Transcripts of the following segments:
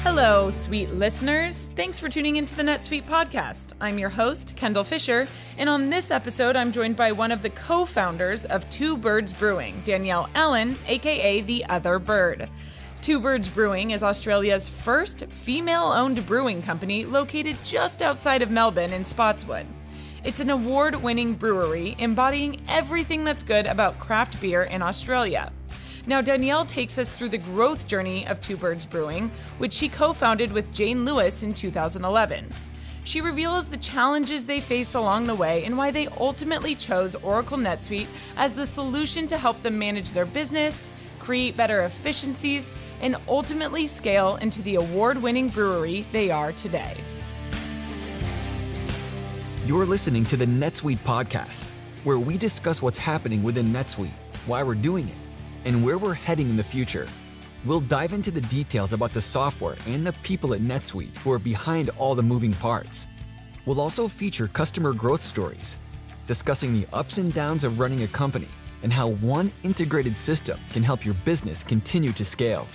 Hello, sweet listeners. Thanks for tuning into the NetSuite podcast. I'm your host, Kendall Fisher, and on this episode, I'm joined by one of the co-founders of Two Birds Brewing, Danielle Allen, aka The Other Bird. Two Birds Brewing is Australia's first female-owned brewing company located just outside of Melbourne in Spotswood. It's an award-winning brewery embodying everything that's good about craft beer in Australia. Now, Danielle takes us through the growth journey of Two Birds Brewing, which she co-founded with Jayne Lewis in 2011. She reveals the challenges they faced along the way and why they ultimately chose Oracle NetSuite as the solution to help them manage their business, create better efficiencies, and ultimately scale into the award-winning brewery they are today. You're listening to the NetSuite podcast, where we discuss what's happening within NetSuite, why we're doing it, and where we're heading in the future. We'll dive into the details about the software and the people at NetSuite who are behind all the moving parts. We'll also feature customer growth stories, discussing the ups and downs of running a company and how one integrated system can help your business continue to scale.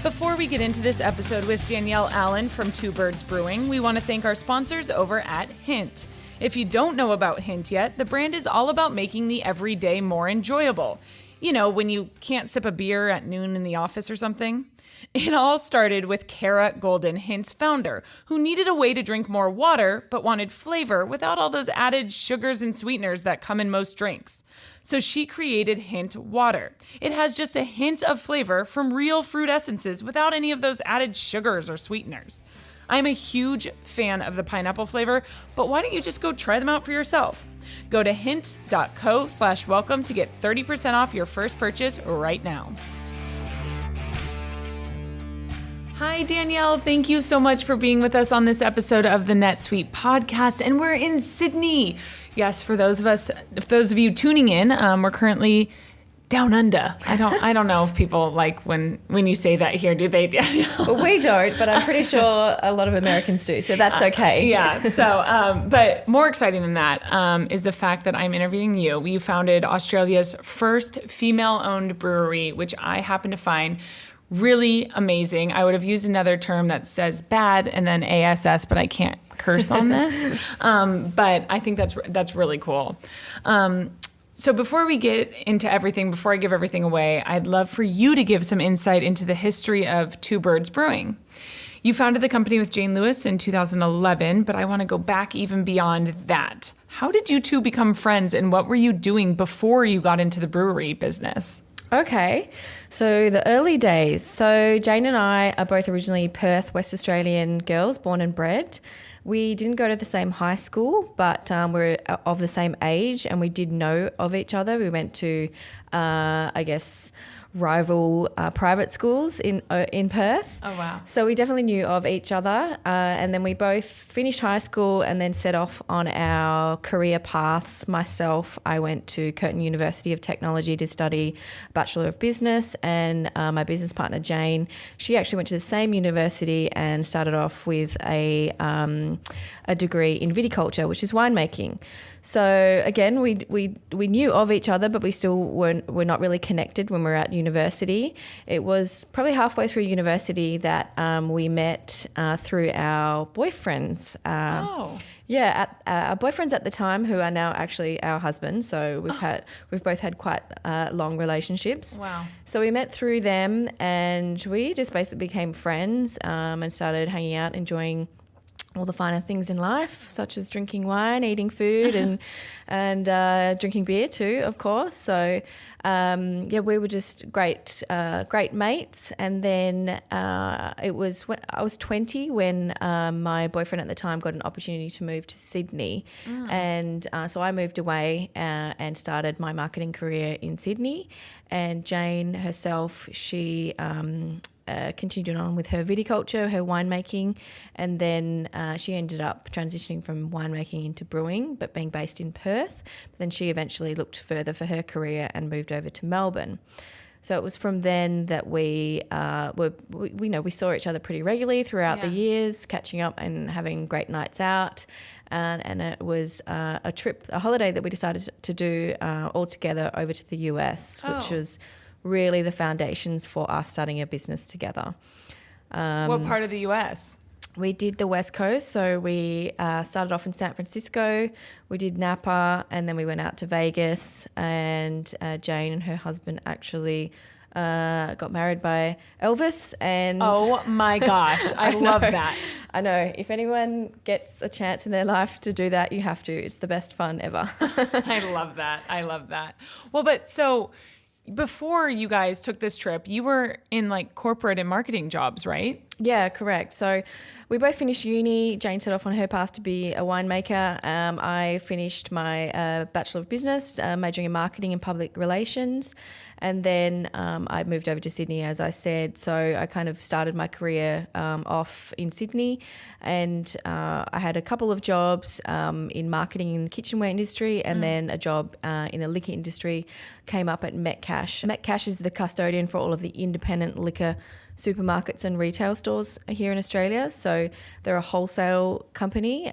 Before we get into this episode with Danielle Allen from Two Birds Brewing, we want to thank our sponsors over at Hint. If you don't know about Hint yet, the brand is all about making the everyday more enjoyable. You know, when you can't sip a beer at noon in the office or something. It all started with Kara Golden, Hint's founder, who needed a way to drink more water but wanted flavor without all those added sugars and sweeteners that come in most drinks. So she created Hint Water. It has just a hint of flavor from real fruit essences without any of those added sugars or sweeteners. I'm a huge fan of the pineapple flavor, but why don't you just go try them out for yourself? Go to hint.co/welcome to get 30% off your first purchase right now. Hi, Danielle. Thank you so much for being with us on this episode of the NetSuite podcast. And we're in Sydney. Yes, for those of you tuning in, we're currently down under. I don't know if people like when you say that here, do they, Danielle? Well, we don't, but I'm pretty sure a lot of Americans do, so that's okay. Yeah. So, but more exciting than that is the fact that I'm interviewing you. You founded Australia's first female-owned brewery, which I happen to find really amazing. I would have used another term that says bad and then ASS, but I can't curse on this. But I think that's really cool. So before we get into everything, before I give everything away, I'd love for you to give some insight into the history of Two Birds Brewing. You founded the company with Jayne Lewis in 2011, but I want to go back even beyond that. How did you two become friends, and what were you doing before you got into the brewery business? Okay, so the early days. So Jayne and I are both originally Perth, West Australian girls, born and bred. We didn't go to the same high school, but we're of the same age, and we did know of each other. We went to, rival private schools in Perth. Oh, wow. So we definitely knew of each other. And then we both finished high school and then set off on our career paths. Myself, I went to Curtin University of Technology to study Bachelor of Business, and my business partner, Jayne, she actually went to the same university and started off with a degree in viticulture, which is winemaking. So again, we knew of each other, but we still were not really connected when we were at university. It was probably halfway through university that we met through our boyfriends. Yeah, our boyfriends at the time, who are now actually our husbands. So we've both had quite long relationships. Wow. So we met through them, and we just basically became friends and started hanging out, enjoying all the finer things in life, such as drinking wine, eating food, and drinking beer too, of course. So we were just great mates. And then I was 20 when my boyfriend at the time got an opportunity to move to Sydney, and so I moved away and started my marketing career in Sydney. And Jayne herself, she continued on with her viticulture, her winemaking, and then she ended up transitioning from winemaking into brewing, but being based in Perth. But then she eventually looked further for her career and moved over to Melbourne. So it was from then that we saw each other pretty regularly throughout the years, catching up and having great nights out. And it was a holiday that we decided to do all together over to the US, which was really the foundations for us starting a business together. What part of the U.S.? We did the West Coast, so we started off in San Francisco, we did Napa, and then we went out to Vegas, and Jayne and her husband actually got married by Elvis. And oh my gosh, I love that. I know. If anyone gets a chance in their life to do that, you have to. It's the best fun ever. I love that. I love that. Well, but so before you guys took this trip, you were in like corporate and marketing jobs, right? Yeah, correct. So we both finished uni. Jayne set off on her path to be a winemaker. I finished my Bachelor of Business, majoring in marketing and public relations. And then I moved over to Sydney, as I said. So I kind of started my career off in Sydney. And I had a couple of jobs in marketing in the kitchenware industry, and then a job in the liquor industry came up at Metcash. Metcash is the custodian for all of the independent liquor supermarkets and retail stores here in Australia. So they're a wholesale company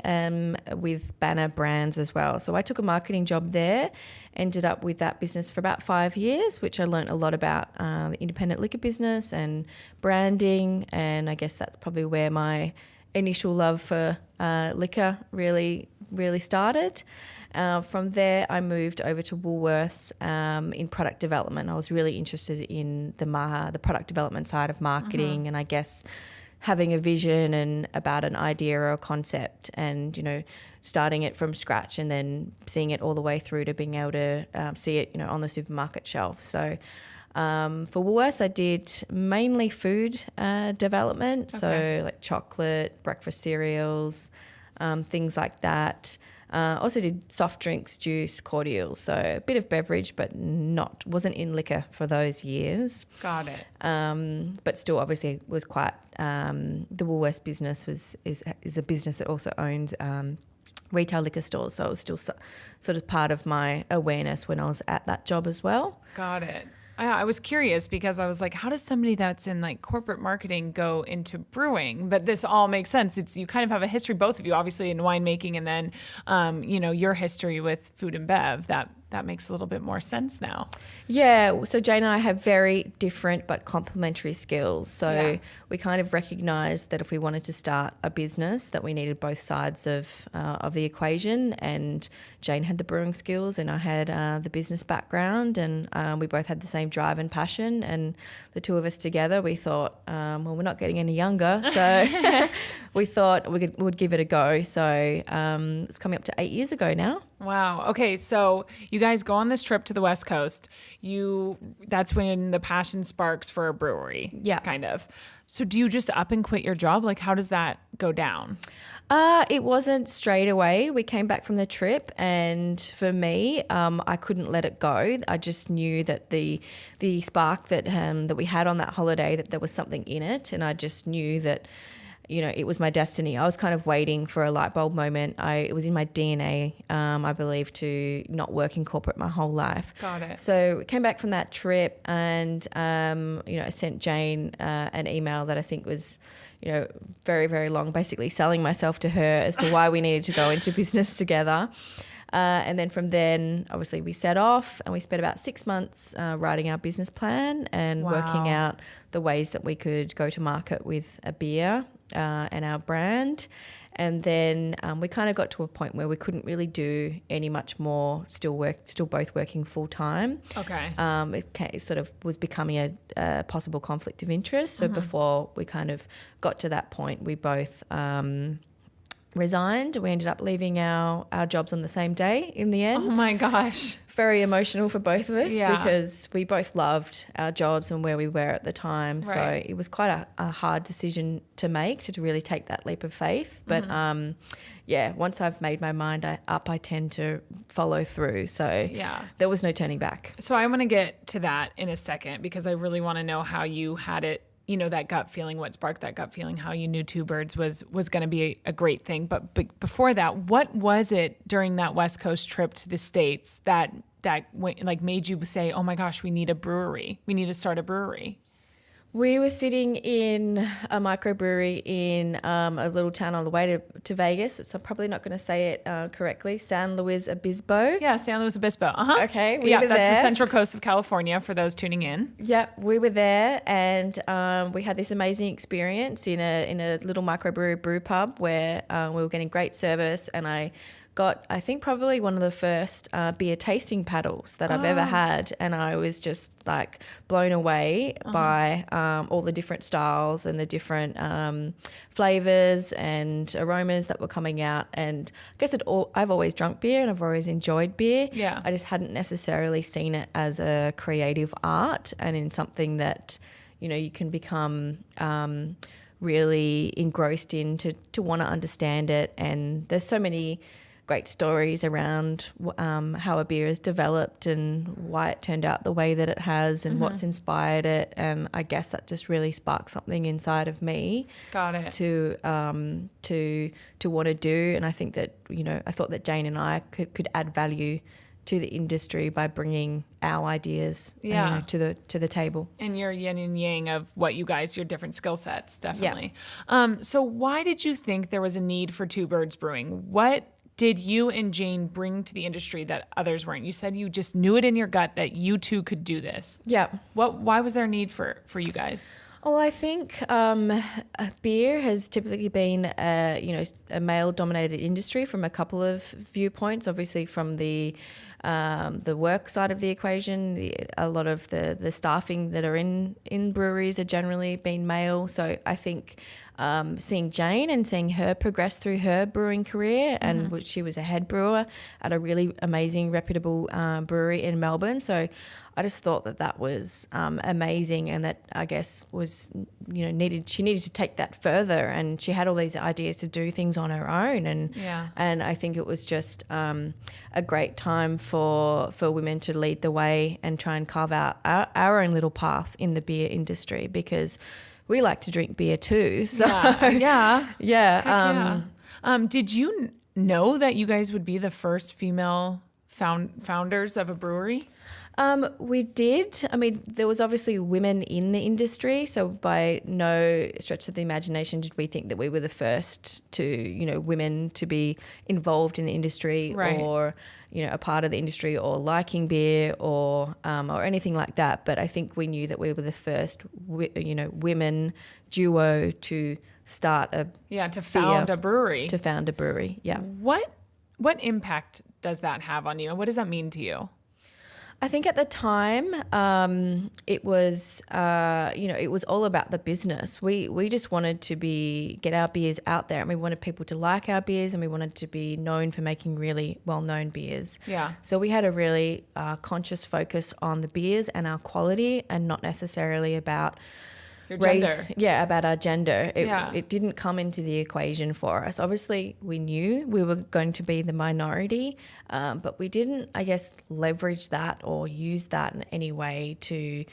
with banner brands as well. So I took a marketing job there, ended up with that business for about 5 years, which I learned a lot about the independent liquor business and branding. And I guess that's probably where my initial love for liquor really started. From there, I moved over to Woolworths in product development. I was really interested in the product development side of marketing, and I guess having a vision and about an idea or a concept, and starting it from scratch and then seeing it all the way through to being able to see it on the supermarket shelf. So for Woolworths, I did mainly food development, so like chocolate, breakfast cereals, things like that. Also did soft drinks, juice, cordials, so a bit of beverage, but wasn't in liquor for those years. Got it. But still, obviously, was quite. The Woolworths business is a business that also owns retail liquor stores, so it was still sort of part of my awareness when I was at that job as well. Got it. I was curious because I was like, how does somebody that's in like corporate marketing go into brewing? But this all makes sense. You kind of have a history, both of you, obviously in winemaking, and then, your history with food and bev. That makes a little bit more sense now. Yeah. So Jayne and I have very different but complementary skills. So we kind of recognised that if we wanted to start a business, that we needed both sides of the equation. And Jayne had the brewing skills, and I had the business background, and we both had the same drive and passion. And the two of us together, we thought, well, we're not getting any younger, so we thought we would give it a go. So it's coming up to 8 years ago now. Wow. Okay. So you guys go on this trip to the West Coast. That's when the passion sparks for a brewery. Yeah. Kind of. So do you just up and quit your job? Like, how does that go down? It wasn't straight away. We came back from the trip, and for me, I couldn't let it go. I just knew that the spark that we had on that holiday, that there was something in it, and I just knew that it was my destiny. I was kind of waiting for a light bulb moment. It was in my DNA, I believe, to not work in corporate my whole life. Got it. So we came back from that trip, and I sent Jayne an email that I think was, very, very long, basically selling myself to her as to why we needed to go into business together. And then from then, obviously, we set off, and we spent about 6 months writing our business plan and working out the ways that we could go to market with a beer and our brand. And then we kind of got to a point where we couldn't really do any much more, still both working full time. Okay. It sort of was becoming a possible conflict of interest. So before we kind of got to that point, we both resigned. We ended up leaving our jobs on the same day in the end. Oh my gosh. Very emotional for both of us because we both loved our jobs and where we were at the time. Right. So it was quite a hard decision to make, to really take that leap of faith. But once I've made my mind up, I tend to follow through. So there was no turning back. So I want to get to that in a second because I really want to know how you had it, that gut feeling, what sparked that gut feeling, how you knew Two Birds was going to be a great thing. But before that, what was it during that West Coast trip to the States that made you say, oh my gosh, we need a brewery. We need to start a brewery? We were sitting in a microbrewery in a little town on the way to Vegas. So I'm probably not going to say it correctly. San Luis Obispo. Yeah, San Luis Obispo. Uh-huh. Okay, we yeah, were that's there. the central coast of California for those tuning in. Yep, we were there, and we had this amazing experience in a little microbrewery brew pub where we were getting great service, and I got, I think, probably one of the first beer tasting paddles that I've ever had, and I was just like blown away by all the different styles and the different flavors and aromas that were coming out. And I guess I've always drunk beer and I've always enjoyed beer. Yeah. I just hadn't necessarily seen it as a creative art and in something that, you know, you can become really engrossed in to want to understand it. And there's so many great stories around how a beer is developed and why it turned out the way that it has and what's inspired it. And I guess that just really sparked something inside of me. Got it. To want to do. And I think that, you know, I thought that Jayne and I could add value to the industry by bringing our ideas you know, to the table. And your yin and yang of what you guys, your different skill sets, definitely. So why did you think there was a need for Two Birds Brewing? What did you and Jayne bring to the industry that others weren't? You said you just knew it in your gut that you two could do this. Yeah. Why was there a need for you guys? Well, I think beer has typically been a male-dominated industry from a couple of viewpoints. Obviously, from the work side of the equation, a lot of the staffing that are in breweries are generally been male. So I think seeing Jayne and seeing her progress through her brewing career, and which she was a head brewer at a really amazing, reputable brewery in Melbourne. So I just thought that was amazing, and that I guess was, you know, she needed to take that further, and she had all these ideas to do things on her own, and I think it was just a great time for women to lead the way and try and carve out our own little path in the beer industry, because we like to drink beer too. So yeah. Did you know that you guys would be the first female founders of a brewery? We did. I mean, there was obviously women in the industry, so by no stretch of the imagination did we think that we were the first to, you know, women to be involved in the industry, right, or, you know, a part of the industry, or liking beer, or anything like that. But I think we knew that we were the first, women duo to start to found a brewery. To found a brewery, yeah. What impact does that have on you? What does that mean to you? I think at the time, it was, it was all about the business. We just wanted to get our beers out there, and we wanted people to like our beers, and we wanted to be known for making really well-known beers. Yeah. So we had a really conscious focus on the beers and our quality, and not necessarily about your gender. About our gender. It didn't come into the equation for us. Obviously, we knew we were going to be the minority, but we didn't, I guess, leverage that or use that in any way to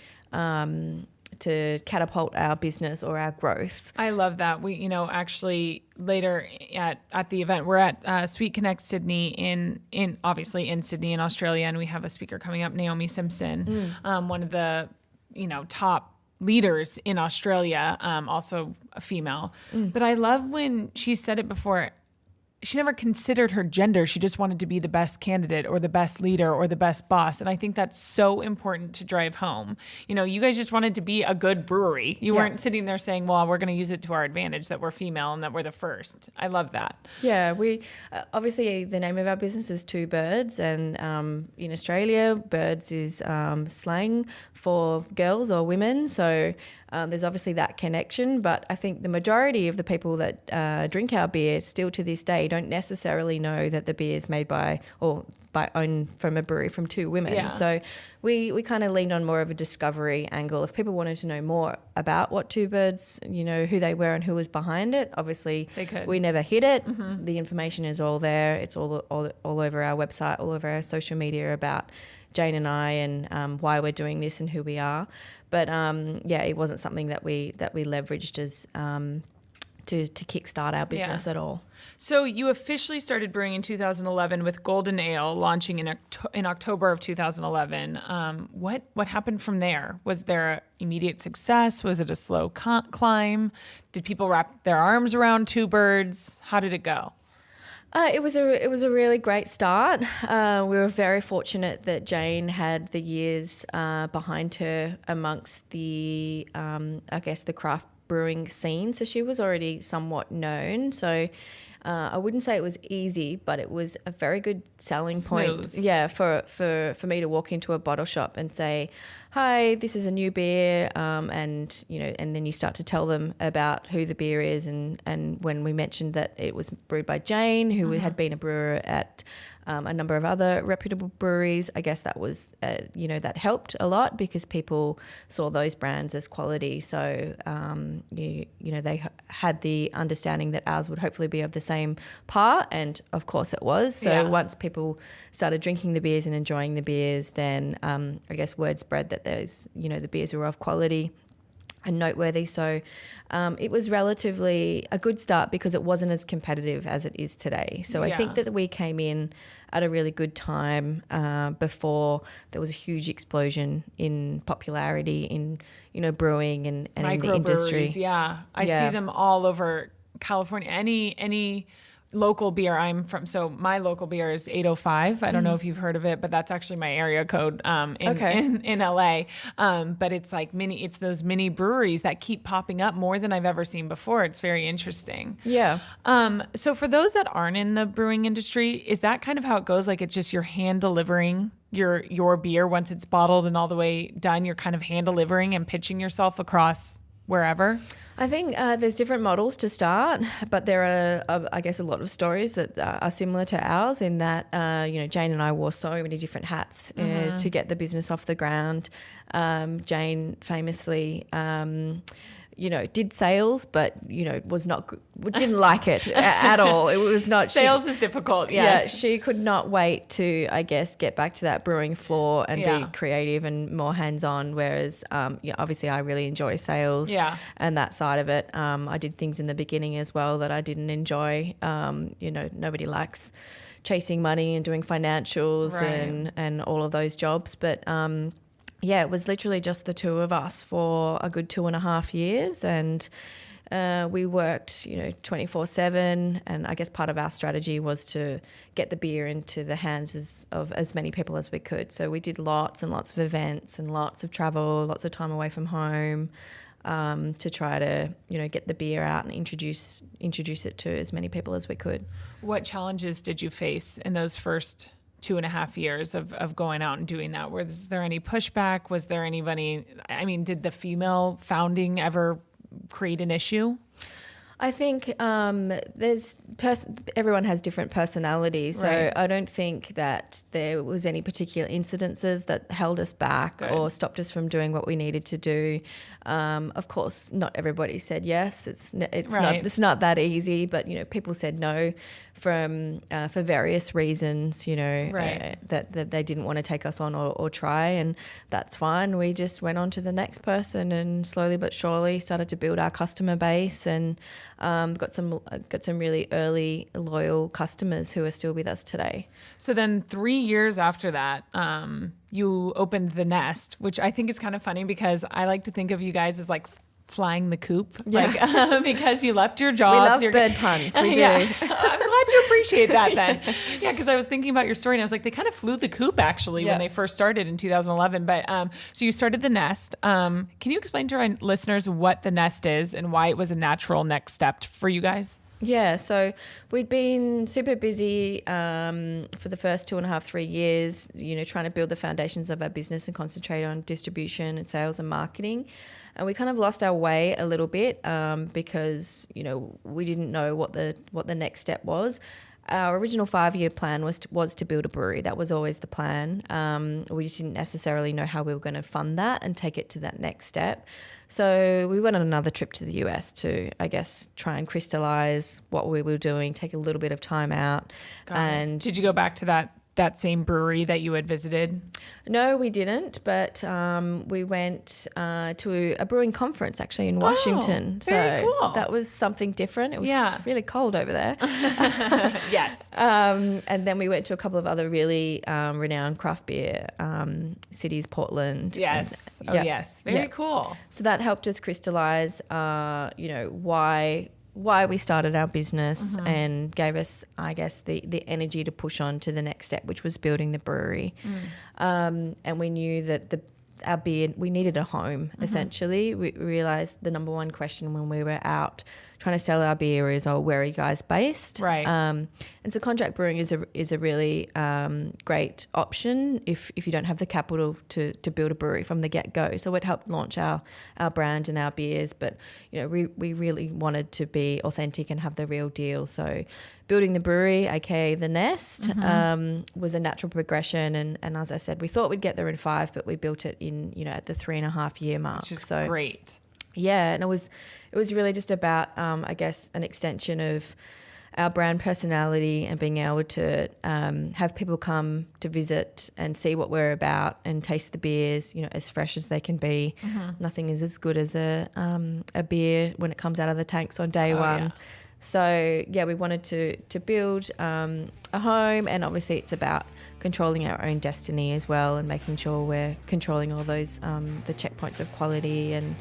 catapult our business or our growth. I love that. We, actually later at the event, we're at Sweet Connect Sydney in obviously in Sydney in Australia, and we have a speaker coming up, Naomi Simpson, one of the, top leaders in Australia, also a female. But I love when she said it before. She never considered her gender. She just wanted to be the best candidate or the best leader or the best boss. And I think that's so important to drive home. You guys just wanted to be a good brewery. You weren't sitting there saying, well, we're going to use it to our advantage that we're female and that we're the first. I love that. Yeah, we obviously the name of our business is Two Birds, and in Australia, birds is slang for girls or women. So there's obviously that connection, but I think the majority of the people that drink our beer still to this day don't necessarily know that the beer is made by owned from a brewery from two women. Yeah. So we kind of leaned on more of a discovery angle. If people wanted to know more about what Two Birds, who they were and who was behind it, obviously they could. We never hid it. Mm-hmm. The information is all there. It's all over our website, all over our social media about Jayne and I and why we're doing this and who we are. But it wasn't something that we leveraged as kickstart our business at all. So you officially started brewing in 2011 with Golden Ale launching in October of 2011. What happened from there? Was there immediate success? Was it a slow climb? Did people wrap their arms around Two Birds? How did it go? It was a really great start. We were very fortunate that Jayne had the years behind her amongst the the craft brewing scene. So she was already somewhat known. So I wouldn't say it was easy, but it was a very good selling point. Yeah, for me to walk into a bottle shop and say, "Hi, this is a new beer," and then you start to tell them about who the beer is, and when we mentioned that it was brewed by Jayne, who had been a brewer at a number of other reputable breweries, I guess that was that helped a lot because people saw those brands as quality. So they had the understanding that ours would hopefully be of the same par, and of course it was. So once people started drinking the beers and enjoying the beers, then I guess word spread that there's the beers were of quality and noteworthy. So it was relatively a good start because it wasn't as competitive as it is today. So I think that we came in at a really good time before there was a huge explosion in popularity in brewing and in the industry. I see them all over California. Any local beer I'm from, so my local beer is 805. I don't know if you've heard of it, but that's actually my area code in LA. But it's like it's those mini breweries that keep popping up more than I've ever seen before. It's very interesting. Yeah. So for those that aren't in the brewing industry, is that kind of how it goes? Like it's just you're hand delivering your beer once it's bottled and all the way done, you're kind of hand delivering and pitching yourself across wherever? I think there's different models to start, but there are, I guess, a lot of stories that are similar to ours in that, Jayne and I wore so many different hats to get the business off the ground. Jayne famously did sales, but, didn't like it at all. It was not... Sales is difficult, yes. Yeah, she could not wait to, I guess, get back to that brewing floor and be creative and more hands-on, whereas, obviously I really enjoy sales and that side of it. I did things in the beginning as well that I didn't enjoy. Nobody likes chasing money and doing financials and all of those jobs, but... it was literally just the two of us for a good 2.5 years, and we worked, 24/7. And I guess part of our strategy was to get the beer into the hands of as many people as we could. So we did lots and lots of events and lots of travel, lots of time away from home, to try to, get the beer out and introduce it to as many people as we could. What challenges did you face in those first 2.5 years of going out and doing that? Was there any pushback? Was there anybody, did the female founding ever create an issue? I think everyone has different personalities, so I don't think that there was any particular incidences that held us back or stopped us from doing what we needed to do. Of course, not everybody said yes. It's not that easy, but people said no for various reasons. That they didn't want to take us on or try, and that's fine. We just went on to the next person, and slowly but surely started to build our customer base and. Got some really early loyal customers who are still with us today. So then 3 years after that, you opened the Nest, which I think is kind of funny because I like to think of you guys as like flying the coop, because you left your jobs. We love bird puns. We do. I'm glad you appreciate that then. Yeah, because I was thinking about your story and I was like, they kind of flew the coop actually when they first started in 2011. But so you started the Nest. Can you explain to our listeners what the Nest is and why it was a natural next step for you guys? Yeah, so we'd been super busy for the first 2.5, 3 years, trying to build the foundations of our business and concentrate on distribution and sales and marketing. And we kind of lost our way a little bit because, we didn't know what the next step was. Our original 5-year plan was to build a brewery. That was always the plan. We just didn't necessarily know how we were going to fund that and take it to that next step. So we went on another trip to the US to, I guess, try and crystallize what we were doing, take a little bit of time out. And did you go back to that that same brewery that you had visited? No, we didn't, but we went to a brewing conference actually in Washington. Very cool. That was something different. It was really cold over there. Yes. And then we went to a couple of other really renowned craft beer cities, Portland. Yes. And, yes. Very cool. So that helped us crystallize, why we started our business and gave us, I guess, the energy to push on to the next step, which was building the brewery. And we knew that our beer, we needed a home, essentially. We realised the number one question when we were out trying to sell our beer is, where are you guys based? Right. And so contract brewing is a really great option if you don't have the capital to build a brewery from the get-go. So it helped launch our brand and our beers, but we really wanted to be authentic and have the real deal. So building the brewery, aka the Nest, was a natural progression. And as I said, we thought we'd get there in 5, but we built it in at the 3.5 year mark. Which is great. Yeah, and it was really just about, I guess, an extension of our brand personality and being able to have people come to visit and see what we're about and taste the beers, as fresh as they can be. Nothing is as good as a beer when it comes out of the tanks on day one. Yeah. So, we wanted to build a home, and obviously it's about controlling our own destiny as well and making sure we're controlling all those the checkpoints of quality and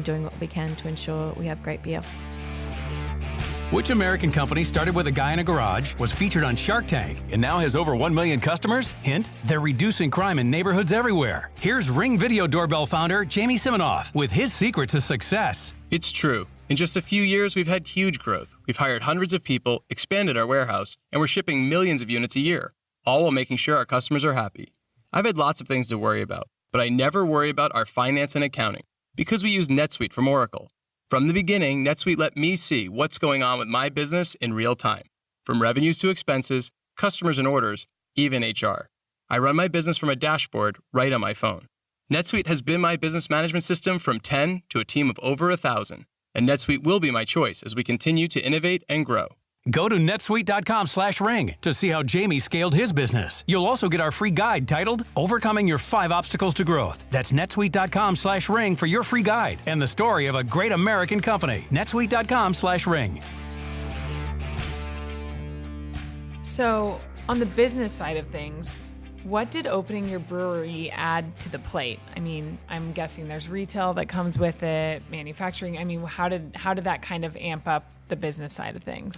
doing what we can to ensure we have great beer. Which American company started with a guy in a garage, was featured on Shark Tank, and now has over 1 million customers? Hint, they're reducing crime in neighborhoods everywhere. Here's Ring Video Doorbell founder Jamie Siminoff with his secret to success. It's true. In just a few years, we've had huge growth. We've hired hundreds of people, expanded our warehouse, and we're shipping millions of units a year, all while making sure our customers are happy. I've had lots of things to worry about, but I never worry about our finance and accounting because we use NetSuite from Oracle. From the beginning, NetSuite let me see what's going on with my business in real time, from revenues to expenses, customers and orders, even HR. I run my business from a dashboard right on my phone. NetSuite has been my business management system from 10 to a team of over 1,000, and NetSuite will be my choice as we continue to innovate and grow. Go to netsuite.com/ring to see how Jamie scaled his business. You'll also get our free guide titled Overcoming Your 5 Obstacles to Growth. That's netsuite.com/ring for your free guide and the story of a great American company. netsuite.com/ring. So on the business side of things, what did opening your brewery add to the plate? I mean, I'm guessing there's retail that comes with it, manufacturing. I mean, how did that kind of amp up the business side of things?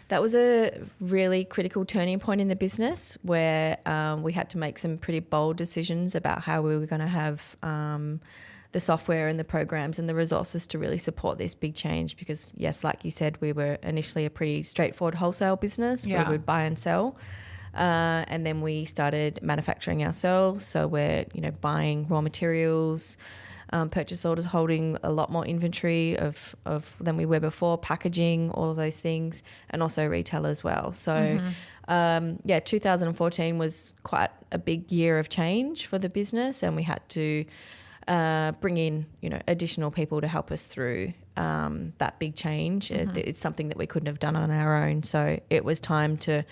That was a really critical turning point in the business where we had to make some pretty bold decisions about how we were going to have the software and the programs and the resources to really support this big change because, yes, like you said, we were initially a pretty straightforward wholesale business where we'd buy and sell. And then we started manufacturing ourselves. So we're, buying raw materials, purchase orders, holding a lot more inventory of than we were before, packaging, all of those things, and also retail as well. So, 2014 was quite a big year of change for the business, and we had to bring in, additional people to help us through that big change. It's something that we couldn't have done on our own. So it was time to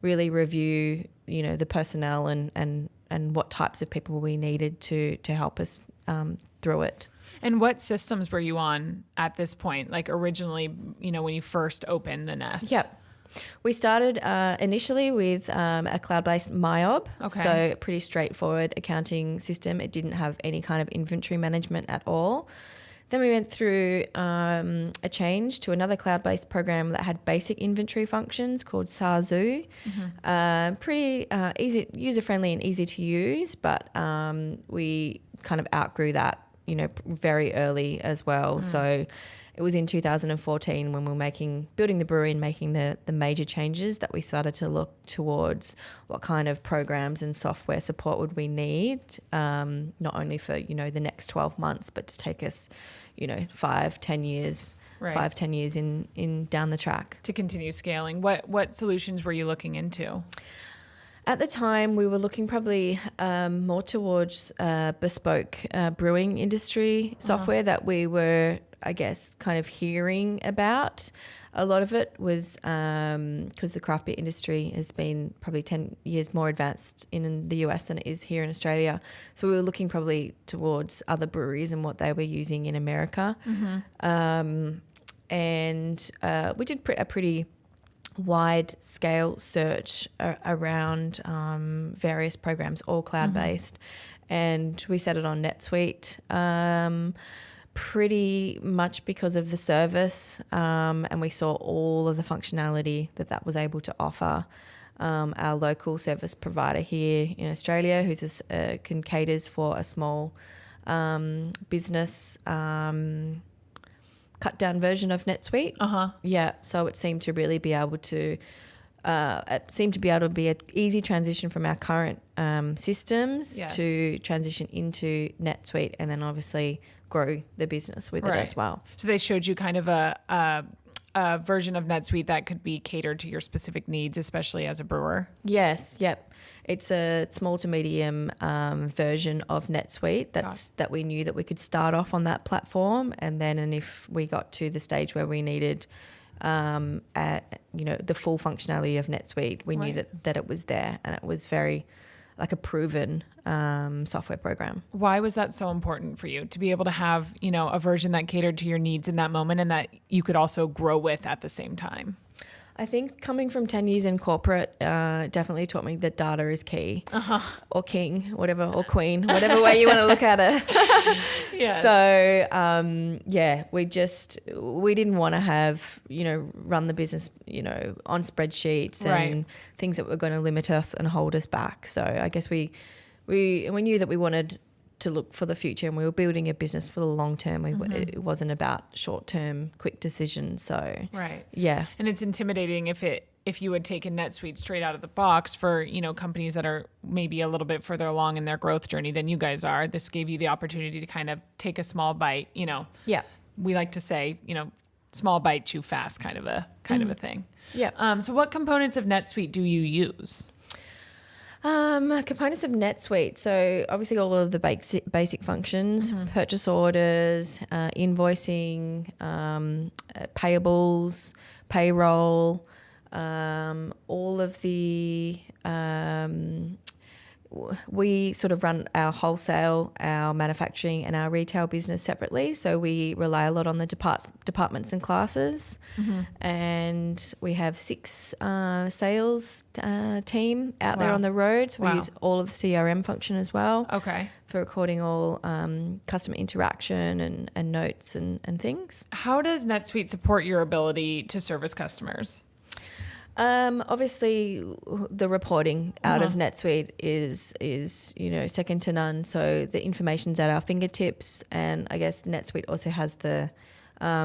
really review, the personnel and what types of people we needed to help us through it. And what systems were you on at this point? Like originally, when you first opened the Nest? Yep. We started initially with a cloud-based MyOb, so pretty straightforward accounting system. It didn't have any kind of inventory management at all. Then we went through a change to another cloud-based program that had basic inventory functions called Sazu. Pretty easy, user-friendly and easy to use, but we kind of outgrew that, very early as well. So it was in 2014 when we were building the brewery and making the major changes that we started to look towards what kind of programs and software support would we need, not only for, the next 12 months, but to take us, 5-10 years, Right. 5-10 years in down the track. To continue scaling. What solutions were you looking into? At the time, we were looking probably more towards bespoke brewing industry software that we were I guess, kind of hearing about. A lot of it was because the craft beer industry has been probably 10 years more advanced in the US than it is here in Australia. So we were looking probably towards other breweries and what they were using in America. And we did a pretty wide scale search around various programs, all cloud-based. And we set it on NetSuite. Pretty much because of the service, and we saw all of the functionality that was able to offer. Our local service provider here in Australia, who's can caters for a small business cut down version of NetSuite. Yeah, so it seemed to really be able to. It seemed to be able to be an easy transition from our current systems to transition into NetSuite, and then obviously grow the business with it as well. So they showed you kind of a version of NetSuite that could be catered to your specific needs, especially as a brewer. Yes, yep. It's a small to medium version of NetSuite that we knew that we could start off on that platform, and if we got to the stage where we needed the full functionality of NetSuite, we knew that it was there, and it was very like a proven software program. Why was that so important for you to be able to have, a version that catered to your needs in that moment and that you could also grow with at the same time? I think coming from 10 years in corporate definitely taught me that data is key, or king, whatever, or queen, whatever way you want to look at it. Yes. So, we didn't want to have, run the business, on spreadsheets and things that were going to limit us and hold us back. So I guess we knew that we wanted to look for the future, and we were building a business for the long term. It wasn't about short term quick decisions. So yeah, and it's intimidating if you had taken NetSuite straight out of the box for companies that are maybe a little bit further along in their growth journey than you guys are. This gave you the opportunity to kind of take a small bite. Yeah, we like to say small bite too fast kind of a thing. Yeah. So what components of NetSuite do you use? Components of NetSuite. So obviously all of the basic functions, purchase orders, invoicing, payables, payroll, all of the we sort of run our wholesale, our manufacturing and our retail business separately. So we rely a lot on the departments and classes. And we have 6 sales team out there on the road. So we use all of the CRM function as well. Okay. For recording all customer interaction and notes and things. How does NetSuite support your ability to service customers? Obviously the reporting out of NetSuite is second to none. So the information's at our fingertips, and I guess NetSuite also has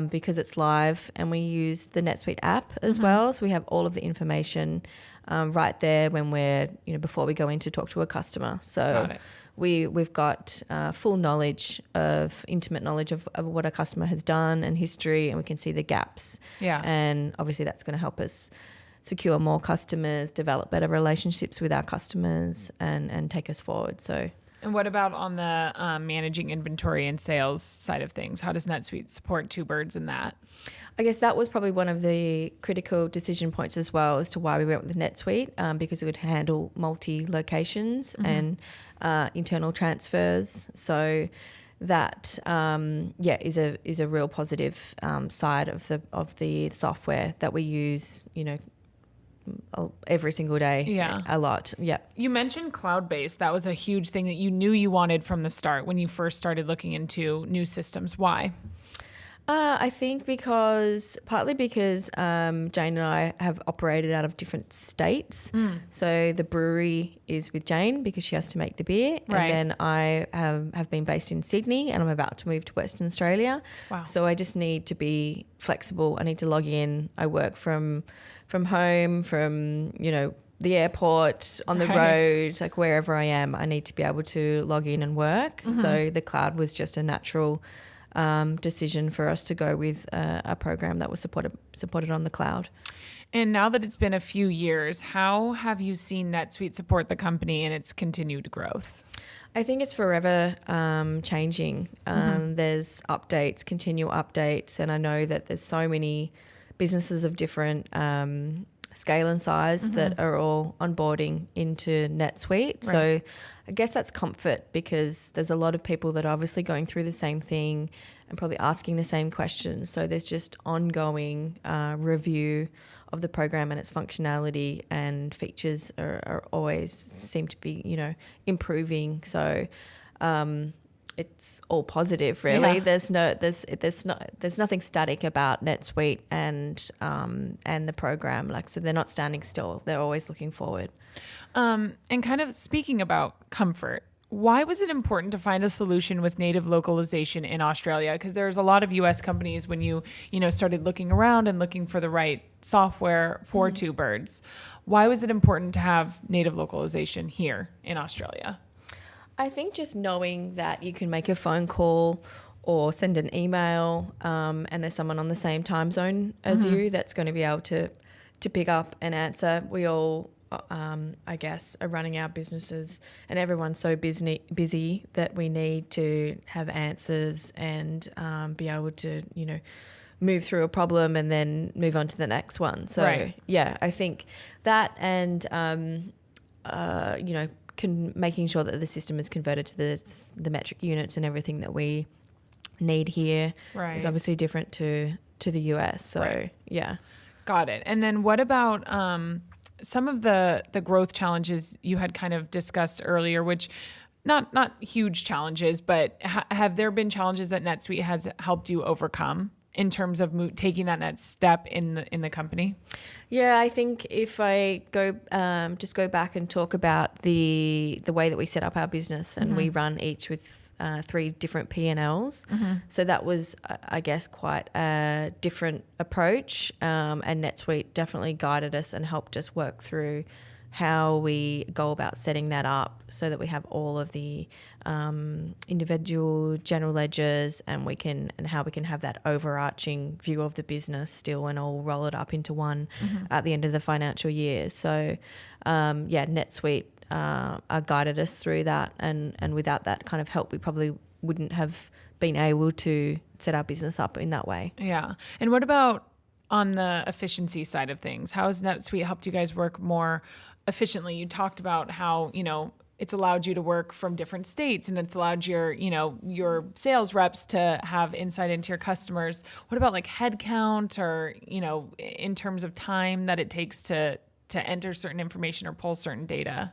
because it's live, and we use the NetSuite app as well. So we have all of the information right there when we're, before we go in to talk to a customer. So we've got full knowledge intimate knowledge of what a customer has done and history, and we can see the gaps. Yeah. And obviously that's going to help us secure more customers, develop better relationships with our customers, and take us forward. So, and what about on the managing inventory and sales side of things? How does NetSuite support Two Birds in that? I guess that was probably one of the critical decision points as well as to why we went with NetSuite, because it would handle multi-locations and internal transfers. So that is a real positive side of the software that we use, every single day. A lot. Yeah. You mentioned cloud-based. That was a huge thing that you knew you wanted from the start when you first started looking into new systems. Why? I think partly because Jayne and I have operated out of different states. So the brewery is with Jayne because she has to make the beer. Right. And then I have been based in Sydney, and I'm about to move to Western Australia. Wow. So I just need to be flexible. I need to log in. I work from home, from, the airport, on the road, like wherever I am, I need to be able to log in and work. So the cloud was just a natural decision for us to go with a program that was supported on the cloud. And now that it's been a few years, how have you seen NetSuite support the company in its continued growth? I think it's forever changing. There's updates, continual updates, and I know that there's so many businesses of different scale and size that are all onboarding into NetSuite. Right. So I guess that's comfort, because there's a lot of people that are obviously going through the same thing and probably asking the same questions. So there's just ongoing review of the program and its functionality, and features are always seem to be, improving. So it's all positive, really. Yeah. There's nothing static about NetSuite and the program. So they're not standing still. They're always looking forward. And kind of speaking about comfort, why was it important to find a solution with native localization in Australia? Because there's a lot of U.S. companies, when you started looking around and looking for the right software for Two Birds. Why was it important to have native localization here in Australia? I think just knowing that you can make a phone call or send an email, and there's someone on the same time zone as you that's going to be able to pick up and answer. We all I guess, are running our businesses, and everyone's so busy that we need to have answers and be able to, move through a problem and then move on to the next one. So, right. Yeah, I think that, and, making sure that the system is converted to the metric units and everything that we need here is obviously different to the US. So, yeah. Got it. And then what about some of the growth challenges you had kind of discussed earlier, which not huge challenges, but have there been challenges that NetSuite has helped you overcome in terms of taking that next step in the company? Yeah, I think if I go back and talk about the way that we set up our business, and we run each with 3 different P&Ls. So that was, I guess, quite a different approach. And NetSuite definitely guided us and helped us work through how we go about setting that up so that we have all of the individual general ledgers, and how we can have that overarching view of the business still, and all roll it up into one at the end of the financial year. So, NetSuite guided us through that, and without that kind of help, we probably wouldn't have been able to set our business up in that way. Yeah. And what about on the efficiency side of things? How has NetSuite helped you guys work more efficiently? You talked about how, it's allowed you to work from different states, and it's allowed your sales reps to have insight into your customers. What about like headcount, or, in terms of time that it takes to enter certain information or pull certain data?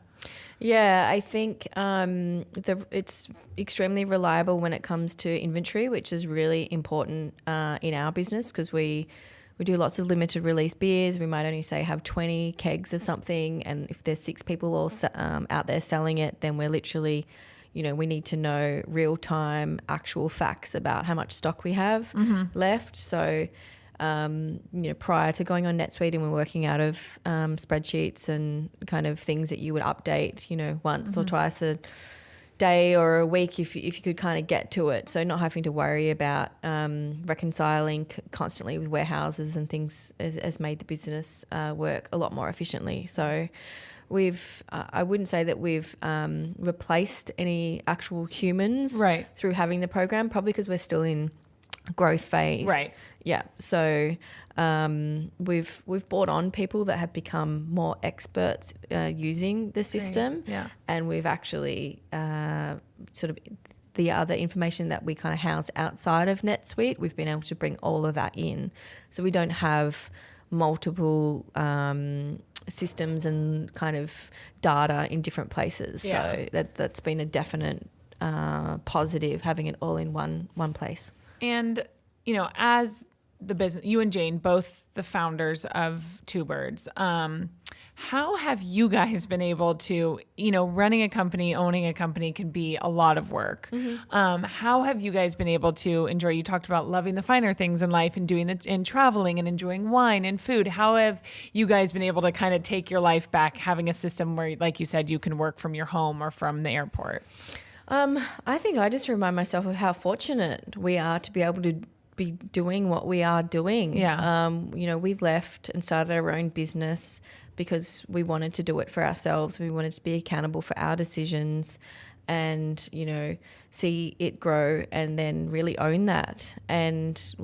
Yeah, I think it's extremely reliable when it comes to inventory, which is really important in our business, because we do lots of limited release beers. We might only say have 20 kegs of something, and if there's 6 people all out there selling it, then we're literally, we need to know real time actual facts about how much stock we have left. So prior to going on NetSuite, and we're working out of spreadsheets and kind of things that you would update, once or twice a day or a week if you could kind of get to it. So not having to worry about reconciling constantly with warehouses and things has made the business work a lot more efficiently. So I wouldn't say that we've replaced any actual humans through having the program, probably because we're still in growth phase. Right. Yeah. So we've brought on people that have become more experts using the system. Yeah. And we've actually sort of the other information that we kind of house outside of NetSuite, we've been able to bring all of that in. So we don't have multiple systems and kind of data in different places. Yeah. So that's been a definite positive, having it all in one place. And, as the business, you and Jayne, both the founders of Two Birds, how have you guys been able to, running a company, owning a company can be a lot of work. How have you guys been able to enjoy, you talked about loving the finer things in life and and traveling and enjoying wine and food. How have you guys been able to kind of take your life back, having a system where, like you said, you can work from your home or from the airport? I think I just remind myself of how fortunate we are to be able to be doing what we are doing. Yeah. We left and started our own business because we wanted to do it for ourselves. We wanted to be accountable for our decisions and, see it grow and then really own that. And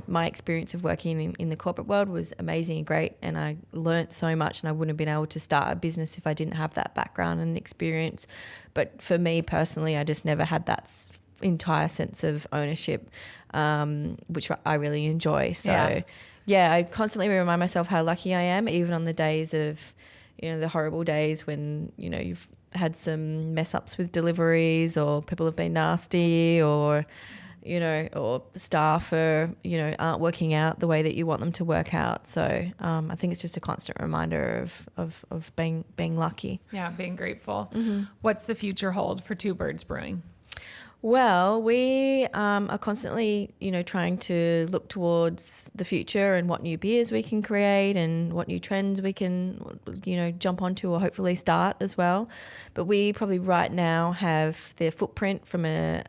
my experience of working in the corporate world was amazing and great. And I learnt so much, and I wouldn't have been able to start a business if I didn't have that background and experience. But for me personally, I just never had that entire sense of ownership, which I really enjoy. So yeah, I constantly remind myself how lucky I am, even on the days of, the horrible days when, you've had some mess ups with deliveries or people have been nasty or, or staff aren't working out the way that you want them to work out. So I think it's just a constant reminder of being lucky. Yeah, being grateful. Mm-hmm. What's the future hold for Two Birds Brewing? Well, we are constantly, trying to look towards the future and what new beers we can create and what new trends we can, jump onto or hopefully start as well. But we probably right now have the footprint from a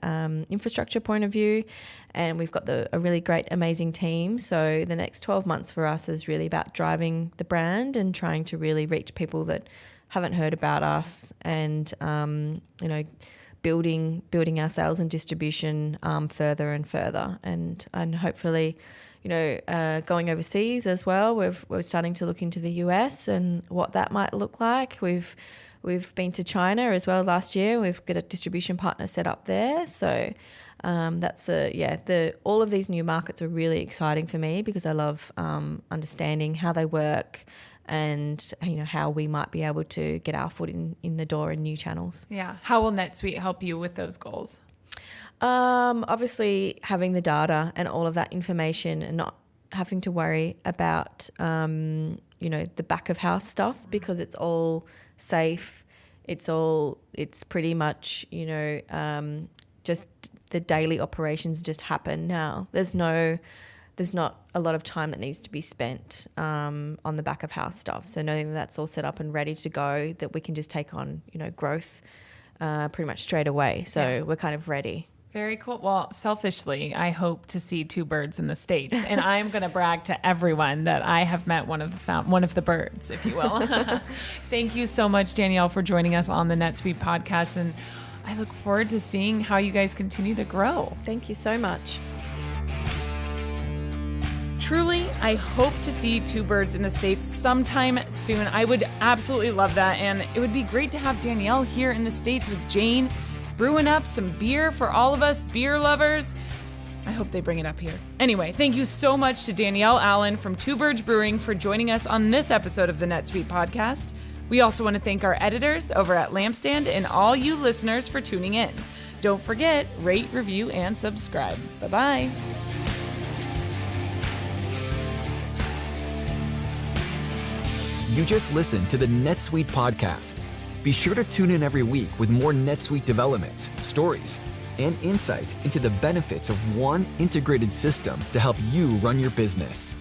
infrastructure point of view, and we've got a really great, amazing team. So the next 12 months for us is really about driving the brand and trying to really reach people that haven't heard about us and, building our sales and distribution further and further, and hopefully, going overseas as well. We're starting to look into the US and what that might look like. We've been to China as well last year. We've got a distribution partner set up there. So all of these new markets are really exciting for me because I love understanding how they work and how we might be able to get our foot in the door in new channels. Yeah. How will NetSuite help you with those goals? Obviously having the data and all of that information and not having to worry about the back of house stuff because it's all safe. It's pretty much just the daily operations just happen now. There's not a lot of time that needs to be spent on the back of house stuff. So knowing that's all set up and ready to go, that we can just take on, growth pretty much straight away. So we're kind of ready. Very cool. Well, selfishly, I hope to see Two Birds in the States, and I'm going to brag to everyone that I have met one of the birds, if you will. Thank you so much, Danielle, for joining us on the NetSuite podcast, and I look forward to seeing how you guys continue to grow. Thank you so much. Truly, I hope to see Two Birds in the States sometime soon. I would absolutely love that. And it would be great to have Danielle here in the States with Jayne, brewing up some beer for all of us beer lovers. I hope they bring it up here. Anyway, thank you so much to Danielle Allen from Two Birds Brewing for joining us on this episode of the NetSuite podcast. We also want to thank our editors over at Lampstand and all you listeners for tuning in. Don't forget, rate, review, and subscribe. Bye-bye. You just listened to the NetSuite podcast. Be sure to tune in every week with more NetSuite developments, stories, and insights into the benefits of one integrated system to help you run your business.